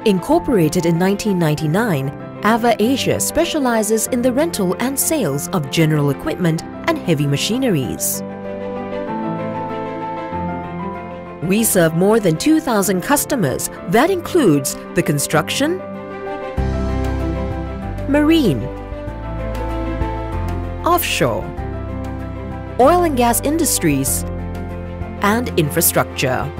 Incorporated in 1999, AVER Asia specializes in the rental and sales of general equipment and heavy machineries. We serve more than 2,000 customers. That includes the construction, marine, offshore, oil and gas industries, and infrastructure.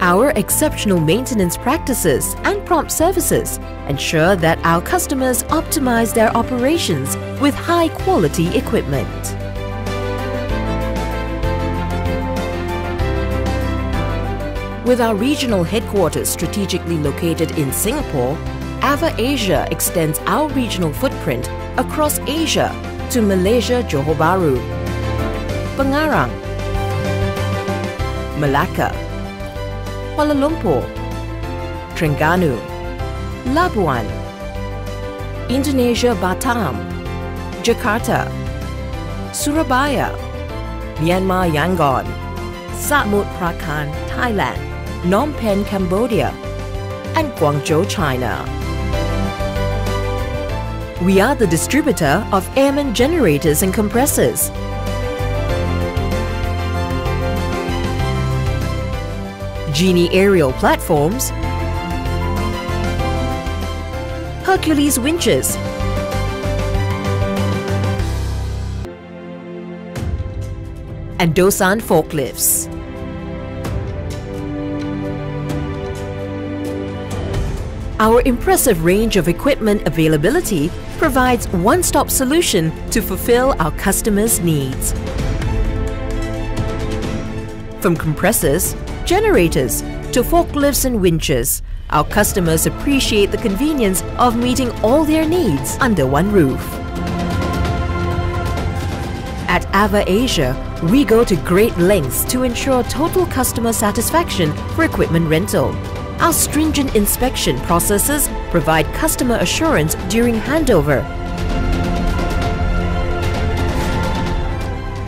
Our exceptional maintenance practices and prompt services ensure that our customers optimize their operations with high-quality equipment. With our regional headquarters strategically located in Singapore, AVER Asia extends our regional footprint across Asia to Malaysia, Johor Bahru, Pengarang, Malacca, Kuala Lumpur, Terengganu, Labuan, Indonesia Batam, Jakarta, Surabaya, Myanmar Yangon, Samut Prakan, Thailand, Phnom Penh, Cambodia, and Guangzhou, China. We are the distributor of airman generators and compressors, Genie aerial platforms, Hercules winches, and Dosan forklifts. Our impressive range of equipment availability provides one-stop solution to fulfill our customers' needs. From compressors, generators, to forklifts and winches, our customers appreciate the convenience of meeting all their needs under one roof. At AVER Asia, we go to great lengths to ensure total customer satisfaction for equipment rental. Our stringent inspection processes provide customer assurance during handover.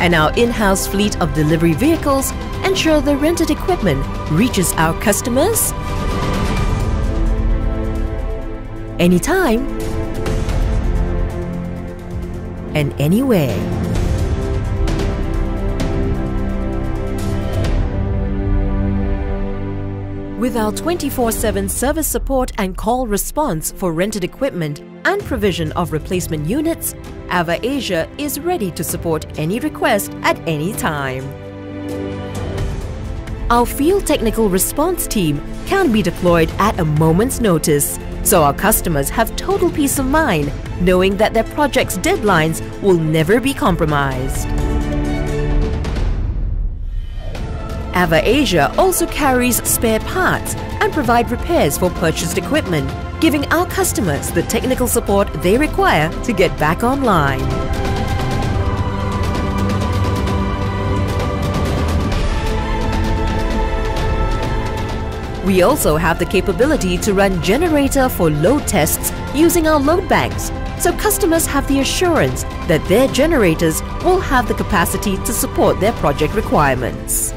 And our in-house fleet of delivery vehicles ensure the rented equipment reaches our customers anytime and anywhere. With our 24/7 service support and call response for rented equipment and provision of replacement units, AVER Asia is ready to support any request at any time. Our field technical response team can be deployed at a moment's notice, so our customers have total peace of mind knowing that their project's deadlines will never be compromised. AVER Asia also carries spare parts and provide repairs for purchased equipment, giving our customers the technical support they require to get back online. We also have the capability to run generator for load tests using our load banks, so customers have the assurance that their generators will have the capacity to support their project requirements.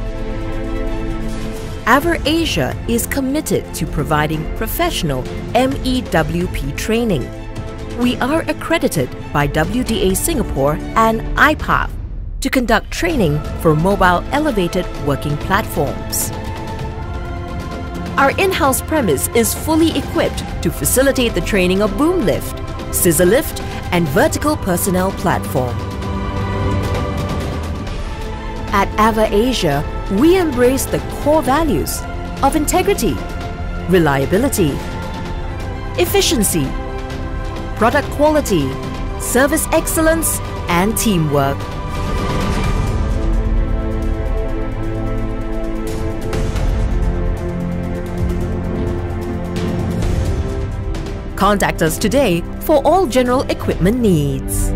AVER Asia is committed to providing professional MEWP training. We are accredited by WDA Singapore and IPAF to conduct training for mobile elevated working platforms. Our in-house premise is fully equipped to facilitate the training of boom lift, scissor lift, and vertical personnel platform. At AVER Asia, we embrace the core values of integrity, reliability, efficiency, product quality, service excellence, and teamwork. Contact us today for all general equipment needs.